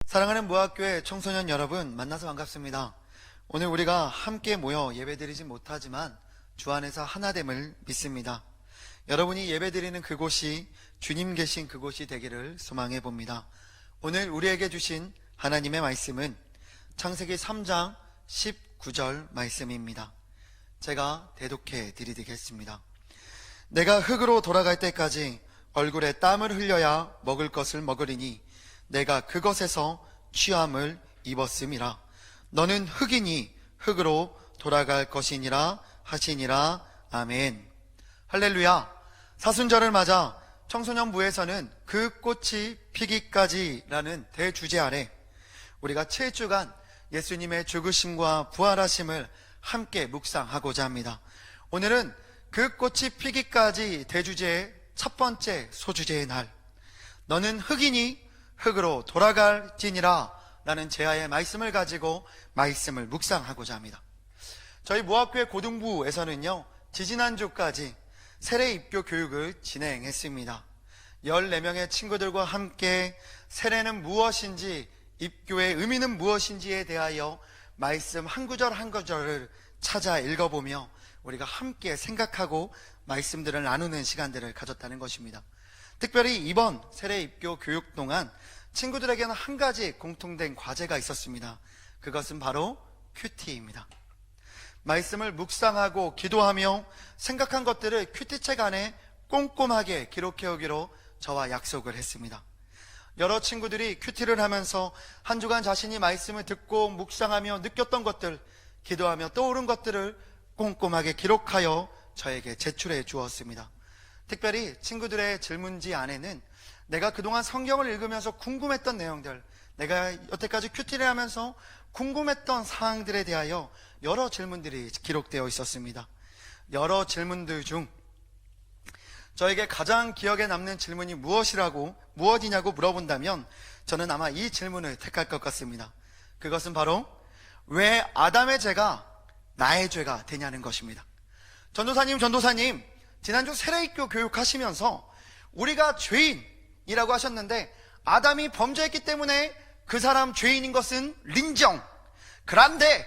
사랑하는 무학교의 청소년 여러분, 만나서 반갑습니다. 오늘 우리가 함께 모여 예배드리진 못하지만 주 안에서 하나됨을 믿습니다. 여러분이 예배드리는 그곳이 주님 계신 그곳이 되기를 소망해 봅니다. 오늘 우리에게 주신 하나님의 말씀은 창세기 3장 19절 말씀입니다. 제가 대독해 드리겠습니다. 내가 흙으로 돌아갈 때까지 얼굴에 땀을 흘려야 먹을 것을 먹으리니 내가 그것에서 취함을 입었음이라. 너는 흙이니 흙으로 돌아갈 것이니라 하시니라. 아멘. 할렐루야. 사순절을 맞아 청소년부에서는 그 꽃이 피기까지라는 대주제 아래 우리가 7주간 예수님의 죽으심과 부활하심을 함께 묵상하고자 합니다. 오늘은 그 꽃이 피기까지 대주제의 첫 번째 소주제의 날, 너는 흙이니 흙으로 돌아갈지니라 라는 제아의 말씀을 가지고 말씀을 묵상하고자 합니다. 저희 무학교의 고등부에서는요, 지지난주까지 세례 입교 교육을 진행했습니다. 14명의 친구들과 함께 세례는 무엇인지, 입교의 의미는 무엇인지에 대하여 말씀 한 구절 한 구절을 찾아 읽어보며 우리가 함께 생각하고 말씀들을 나누는 시간들을 가졌다는 것입니다. 특별히 이번 세례 입교 교육 동안 친구들에게는 한 가지 공통된 과제가 있었습니다. 그것은 바로 큐티입니다. 말씀을 묵상하고 기도하며 생각한 것들을 큐티책 안에 꼼꼼하게 기록해 오기로 저와 약속을 했습니다. 여러 친구들이 큐티를 하면서 한 주간 자신이 말씀을 듣고 묵상하며 느꼈던 것들, 기도하며 떠오른 것들을 꼼꼼하게 기록하여 저에게 제출해 주었습니다. 특별히 친구들의 질문지 안에는 내가 그동안 성경을 읽으면서 궁금했던 내용들, 내가 여태까지 큐티를 하면서 궁금했던 사항들에 대하여 여러 질문들이 기록되어 있었습니다. 여러 질문들 중 저에게 가장 기억에 남는 질문이 무엇이냐고 물어본다면 저는 아마 이 질문을 택할 것 같습니다. 그것은 바로 왜 아담의 죄가 나의 죄가 되냐는 것입니다. 전도사님, 지난주 세례입교 교육하시면서 우리가 죄인이라고 하셨는데 아담이 범죄했기 때문에 그 사람 죄인인 것은 인정. 그런데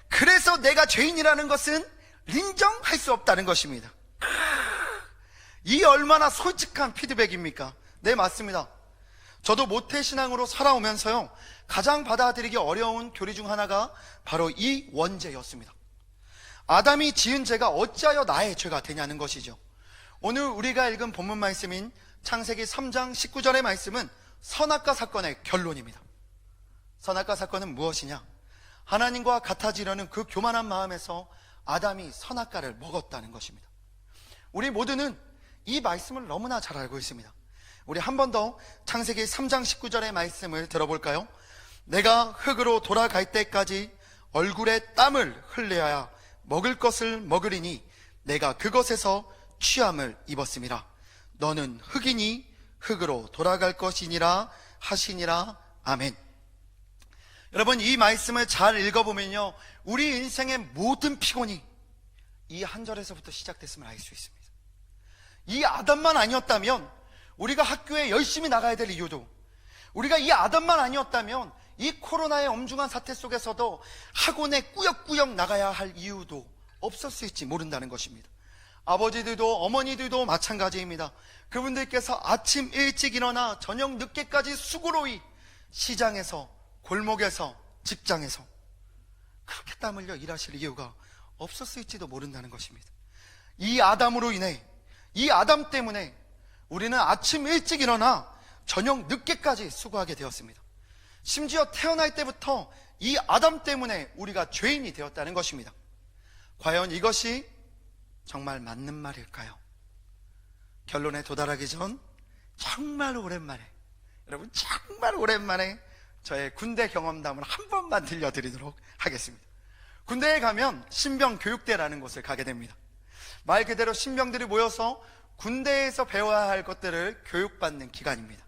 그래서 내가 죄인이라는 것은 인정할 수 없다는 것입니다. 이 얼마나 솔직한 피드백입니까? 네, 맞습니다. 저도 모태신앙으로 살아오면서요, 가장 받아들이기 어려운 교리 중 하나가 바로 이 원죄였습니다. 아담이 지은 죄가 어찌하여 나의 죄가 되냐는 것이죠. 오늘 우리가 읽은 본문 말씀인 창세기 3장 19절의 말씀은 선악과 사건의 결론입니다. 선악과 사건은 무엇이냐? 하나님과 같아지려는 그 교만한 마음에서 아담이 선악과를 먹었다는 것입니다. 우리 모두는 이 말씀을 너무나 잘 알고 있습니다. 우리 한 번 더 창세기 3장 19절의 말씀을 들어볼까요? 내가 흙으로 돌아갈 때까지 얼굴에 땀을 흘려야 먹을 것을 먹으리니 내가 그것에서 취함을 입었음이라. 너는 흙이니 흙으로 돌아갈 것이니라 하시니라. 아멘. 여러분, 이 말씀을 잘 읽어보면요, 우리 인생의 모든 피곤이 이 한 절에서부터 시작됐음을 알 수 있습니다. 이 아담만 아니었다면 우리가 학교에 열심히 나가야 될 이유도, 우리가 이 아담만 아니었다면 이 코로나의 엄중한 사태 속에서도 학원에 꾸역꾸역 나가야 할 이유도 없었을지 모른다는 것입니다. 아버지들도 어머니들도 마찬가지입니다. 그분들께서 아침 일찍 일어나 저녁 늦게까지 수고로이 시장에서, 골목에서, 직장에서 그렇게 땀 흘려 일하실 이유가 없었을지도 모른다는 것입니다. 이 아담으로 인해, 이 아담 때문에 우리는 아침 일찍 일어나 저녁 늦게까지 수고하게 되었습니다. 심지어 태어날 때부터 이 아담 때문에 우리가 죄인이 되었다는 것입니다. 과연 이것이 정말 맞는 말일까요? 결론에 도달하기 전 정말 오랜만에, 여러분 정말 오랜만에 저의 군대 경험담을 한 번만 들려드리도록 하겠습니다. 군대에 가면 신병 교육대라는 곳을 가게 됩니다. 말 그대로 신병들이 모여서 군대에서 배워야 할 것들을 교육받는 기간입니다.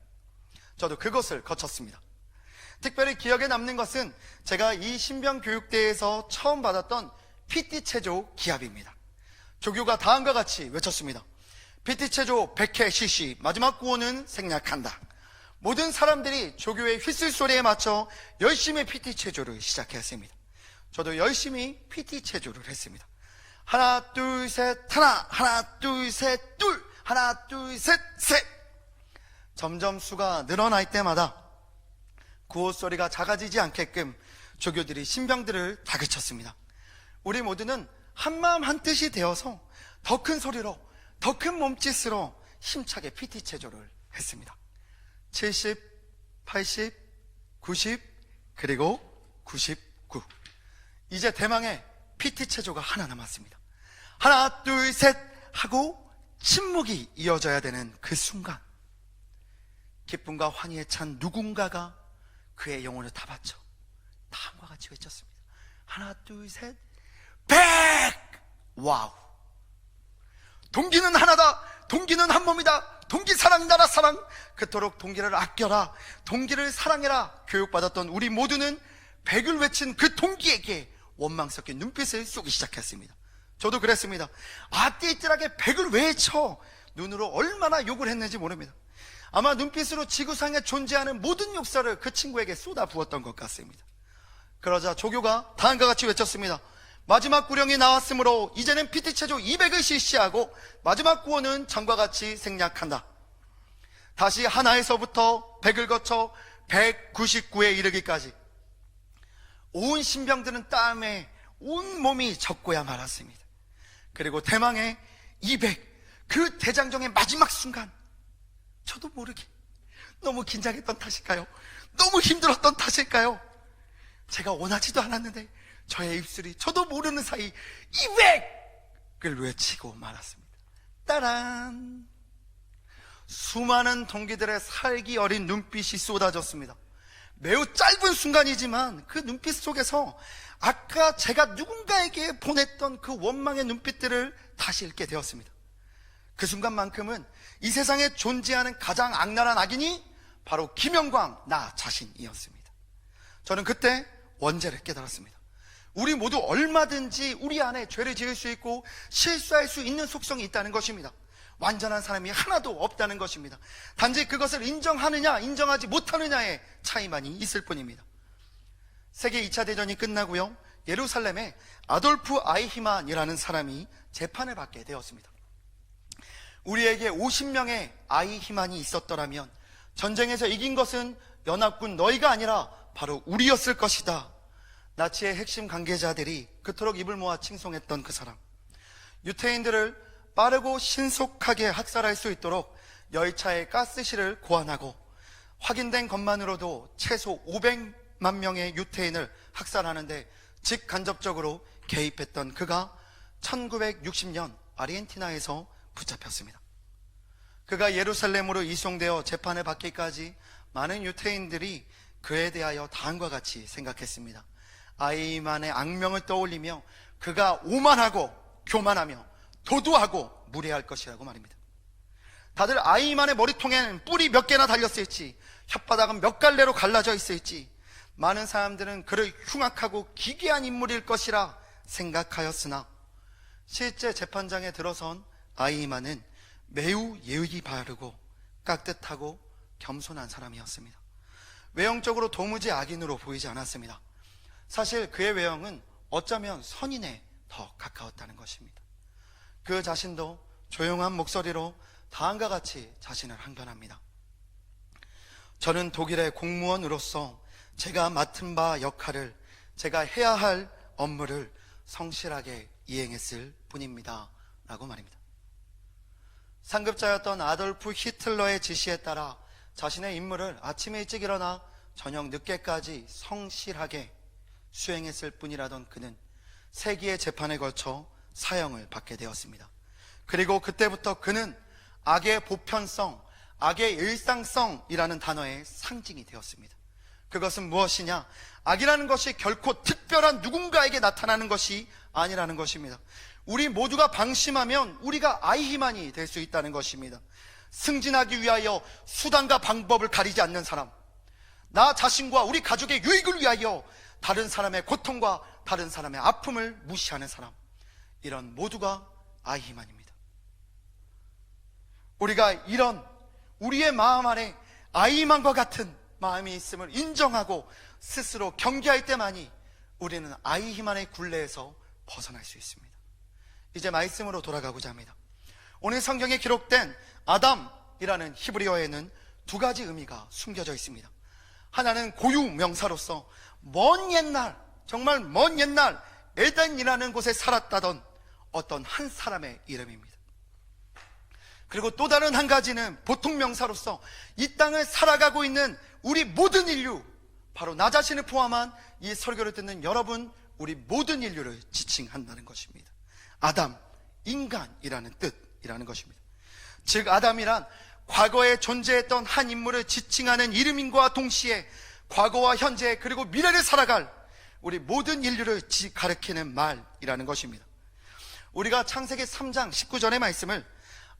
저도 그것을 거쳤습니다. 특별히 기억에 남는 것은 제가 이 신병 교육대에서 처음 받았던 PT 체조 기합입니다. 조교가 다음과 같이 외쳤습니다. PT 체조 100회 실시, 마지막 구호는 생략한다. 모든 사람들이 조교의 휘슬 소리에 맞춰 열심히 PT 체조를 시작했습니다. 저도 열심히 PT 체조를 했습니다. 하나 둘 셋 하나 둘 셋 둘 하나 둘 셋 셋. 점점 수가 늘어날 때마다 구호 소리가 작아지지 않게끔 조교들이 신병들을 다그쳤습니다. 우리 모두는 한마음 한뜻이 되어서 더 큰 소리로, 더 큰 몸짓으로 힘차게 PT 체조를 했습니다. 70, 80, 90, 그리고 99. 이제 대망의 PT 체조가 하나 남았습니다. 하나, 둘, 셋 하고 침묵이 이어져야 되는 그 순간, 기쁨과 환희에 찬 누군가가 그의 영혼을 다 바쳐 다음과 같이 외쳤습니다. 하나, 둘, 셋, 100! 와우! 동기는 하나다. 동기는 한 몸이다. 동기 사랑, 나라 사랑. 그토록 동기를 아껴라, 동기를 사랑해라 교육받았던 우리 모두는 100을 외친 그 동기에게 원망 섞인 눈빛을 쏘기 시작했습니다. 저도 그랬습니다. 띠뜰하게 100을 왜 쳐? 눈으로 얼마나 욕을 했는지 모릅니다. 아마 눈빛으로 지구상에 존재하는 모든 욕설을 그 친구에게 쏟아 부었던 것 같습니다. 그러자 조교가 다음과 같이 외쳤습니다. 마지막 구령이 나왔으므로 이제는 PT 체조 200을 실시하고 마지막 구호는 전과 같이 생략한다. 다시 하나에서부터 100을 거쳐 199에 이르기까지 온 신병들은 땀에 온 몸이 젖고야 말았습니다. 그리고 대망의 200, 그 대장정의 마지막 순간, 저도 모르게 너무 긴장했던 탓일까요? 너무 힘들었던 탓일까요? 제가 원하지도 않았는데 저의 입술이 저도 모르는 사이 200을 외치고 말았습니다. 따란! 수많은 동기들의 살기 어린 눈빛이 쏟아졌습니다. 매우 짧은 순간이지만 그 눈빛 속에서 아까 제가 누군가에게 보냈던 그 원망의 눈빛들을 다시 읽게 되었습니다. 그 순간만큼은 이 세상에 존재하는 가장 악랄한 악인이 바로 김영광 나 자신이었습니다. 저는 그때 원죄를 깨달았습니다. 우리 모두 얼마든지 우리 안에 죄를 지을 수 있고 실수할 수 있는 속성이 있다는 것입니다. 완전한 사람이 하나도 없다는 것입니다. 단지 그것을 인정하느냐 인정하지 못하느냐의 차이만이 있을 뿐입니다. 세계 2차 대전이 끝나고요, 예루살렘에 아돌프 아이히만이라는 사람이 재판을 받게 되었습니다. 우리에게 50명의 아이히만이 있었더라면 전쟁에서 이긴 것은 연합군 너희가 아니라 바로 우리였을 것이다. 나치의 핵심 관계자들이 그토록 입을 모아 칭송했던 그 사람, 유태인들을 빠르고 신속하게 학살할 수 있도록 열차에 가스실을 고안하고 확인된 것만으로도 최소 500만 명의 유태인을 학살하는데 직간접적으로 개입했던 그가 1960년 아르헨티나에서 붙잡혔습니다. 그가 예루살렘으로 이송되어 재판을 받기까지 많은 유태인들이 그에 대하여 다음과 같이 생각했습니다. 아이만의 악명을 떠올리며 그가 오만하고 교만하며 도도하고 무례할 것이라고 말입니다. 다들 아이만의 머리통에는 뿔이 몇 개나 달렸을지, 혓바닥은 몇 갈래로 갈라져 있을지, 많은 사람들은 그를 흉악하고 기괴한 인물일 것이라 생각하였으나 실제 재판장에 들어선 아이만은 매우 예의 바르고 깍듯하고 겸손한 사람이었습니다. 외형적으로 도무지 악인으로 보이지 않았습니다. 사실 그의 외형은 어쩌면 선인에 더 가까웠다는 것입니다. 그 자신도 조용한 목소리로 다음과 같이 자신을 항변합니다. 저는 독일의 공무원으로서 제가 맡은 바 역할을, 제가 해야 할 업무를 성실하게 이행했을 뿐입니다 라고 말입니다. 상급자였던 아돌프 히틀러의 지시에 따라 자신의 임무를 아침에 일찍 일어나 저녁 늦게까지 성실하게 수행했을 뿐이라던 그는 3기의 재판에 걸쳐 사형을 받게 되었습니다. 그리고 그때부터 그는 악의 보편성, 악의 일상성이라는 단어의 상징이 되었습니다. 그것은 무엇이냐? 악이라는 것이 결코 특별한 누군가에게 나타나는 것이 아니라는 것입니다. 우리 모두가 방심하면 우리가 아이히만이 될 수 있다는 것입니다. 승진하기 위하여 수단과 방법을 가리지 않는 사람, 나 자신과 우리 가족의 유익을 위하여 다른 사람의 고통과 다른 사람의 아픔을 무시하는 사람, 이런 모두가 아이히만입니다. 우리가 이런 우리의 마음 안에 아이만과 같은 마음이 있음을 인정하고 스스로 경계할 때만이 우리는 아이 희만의 굴레에서 벗어날 수 있습니다. 이제 말씀으로 돌아가고자 합니다. 오늘 성경에 기록된 아담이라는 히브리어에는 두 가지 의미가 숨겨져 있습니다. 하나는 고유 명사로서 먼 옛날, 정말 먼 옛날 에덴이라는 곳에 살았다던 어떤 한 사람의 이름입니다. 그리고 또 다른 한 가지는 보통 명사로서 이 땅을 살아가고 있는 우리 모든 인류, 바로 나 자신을 포함한 이 설교를 듣는 여러분, 우리 모든 인류를 지칭한다는 것입니다. 아담, 인간이라는 뜻이라는 것입니다. 즉 아담이란 과거에 존재했던 한 인물을 지칭하는 이름인과 동시에 과거와 현재 그리고 미래를 살아갈 우리 모든 인류를 가리키는 말이라는 것입니다. 우리가 창세기 3장 19절의 말씀을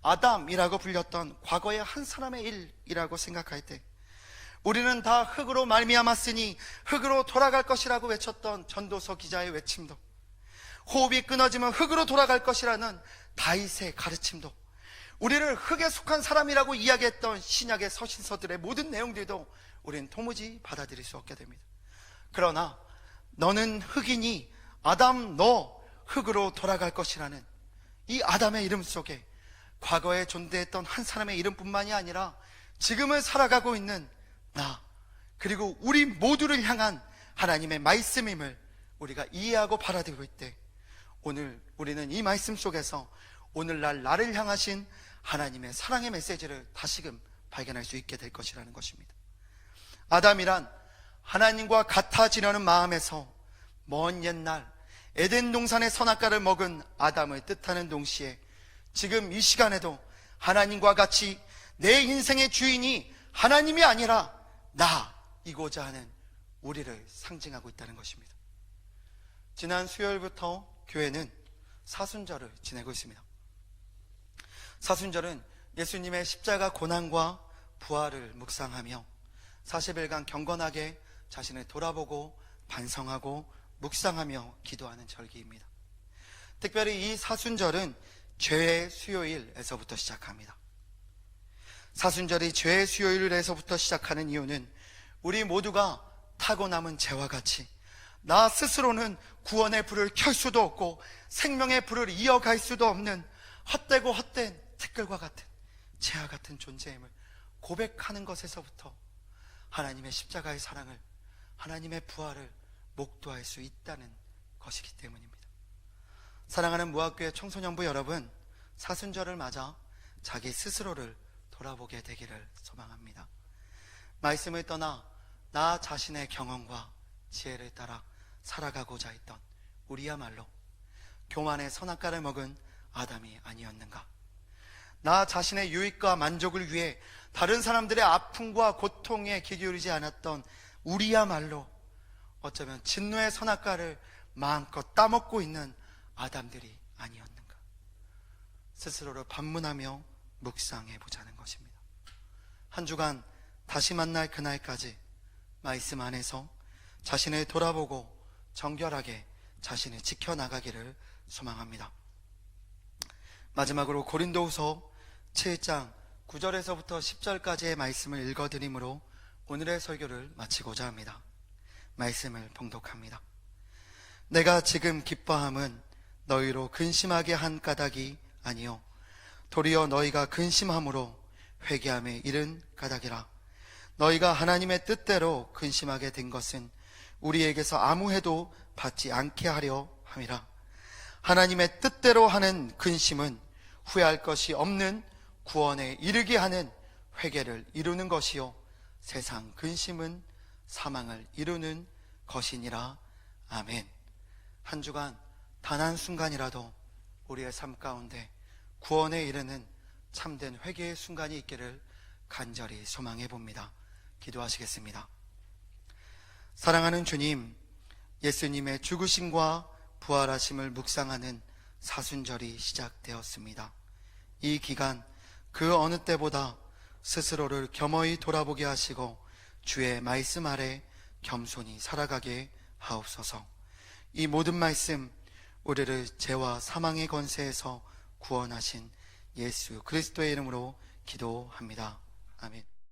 아담이라고 불렸던 과거의 한 사람의 일이라고 생각할 때, 우리는 다 흙으로 말미암았으니 흙으로 돌아갈 것이라고 외쳤던 전도서 기자의 외침도, 호흡이 끊어지면 흙으로 돌아갈 것이라는 다윗의 가르침도, 우리를 흙에 속한 사람이라고 이야기했던 신약의 서신서들의 모든 내용들도 우리는 도무지 받아들일 수 없게 됩니다. 그러나 너는 흙이니 아담 너 흙으로 돌아갈 것이라는 이 아담의 이름 속에 과거에 존재했던 한 사람의 이름뿐만이 아니라 지금을 살아가고 있는 나, 그리고 우리 모두를 향한 하나님의 말씀임을 우리가 이해하고 받아들일 때, 오늘 우리는 이 말씀 속에서 오늘날 나를 향하신 하나님의 사랑의 메시지를 다시금 발견할 수 있게 될 것이라는 것입니다. 아담이란 하나님과 같아지려는 마음에서 먼 옛날 에덴 동산의 선악과를 먹은 아담을 뜻하는 동시에 지금 이 시간에도 하나님과 같이 내 인생의 주인이 하나님이 아니라 나이고자 하는 우리를 상징하고 있다는 것입니다. 지난 수요일부터 교회는 사순절을 지내고 있습니다. 사순절은 예수님의 십자가 고난과 부활을 묵상하며 40일간 경건하게 자신을 돌아보고 반성하고 묵상하며 기도하는 절기입니다. 특별히 이 사순절은 죄의 수요일에서부터 시작합니다. 사순절이 죄의 수요일에서부터 시작하는 이유는 우리 모두가 타고 남은 죄와 같이 나 스스로는 구원의 불을 켤 수도 없고 생명의 불을 이어갈 수도 없는 헛되고 헛된 티끌과 같은 죄와 같은 존재임을 고백하는 것에서부터 하나님의 십자가의 사랑을, 하나님의 부활을 목도할 수 있다는 것이기 때문입니다. 사랑하는 무학교회 청소년부 여러분, 사순절을 맞아 자기 스스로를 돌아보게 되기를 소망합니다. 말씀을 떠나 나 자신의 경험과 지혜를 따라 살아가고자 했던 우리야말로 교만의 선악과를 먹은 아담이 아니었는가? 나 자신의 유익과 만족을 위해 다른 사람들의 아픔과 고통에 귀 기울이지 않았던 우리야말로 어쩌면 진노의 선악과를 마음껏 따먹고 있는 아담들이 아니었는가? 스스로를 반문하며 묵상해 보자는 것입니다. 한 주간 다시 만날 그날까지 말씀 안에서 자신을 돌아보고 정결하게 자신을 지켜나가기를 소망합니다. 마지막으로 고린도후서 7장 9절에서부터 10절까지의 말씀을 읽어드리므로 오늘의 설교를 마치고자 합니다. 말씀을 봉독합니다. 내가 지금 기뻐함은 너희로 근심하게 한 까닭이 아니요 도리어 너희가 근심함으로 회개함에 이른 까닭이라. 너희가 하나님의 뜻대로 근심하게 된 것은 우리에게서 아무 해도 받지 않게 하려 함이라. 하나님의 뜻대로 하는 근심은 후회할 것이 없는 구원에 이르게 하는 회개를 이루는 것이요 세상 근심은 사망을 이루는 것이니라. 아멘. 한 주간 단 한순간이라도 우리의 삶 가운데 구원에 이르는 참된 회개의 순간이 있기를 간절히 소망해 봅니다. 기도하시겠습니다. 사랑하는 주님, 예수님의 죽으심과 부활하심을 묵상하는 사순절이 시작되었습니다. 이 기간 그 어느 때보다 스스로를 겸허히 돌아보게 하시고 주의 말씀 아래 겸손히 살아가게 하옵소서. 이 모든 말씀 우리를 죄와 사망의 권세에서 구원하신 예수 그리스도의 이름으로 기도합니다. 아멘.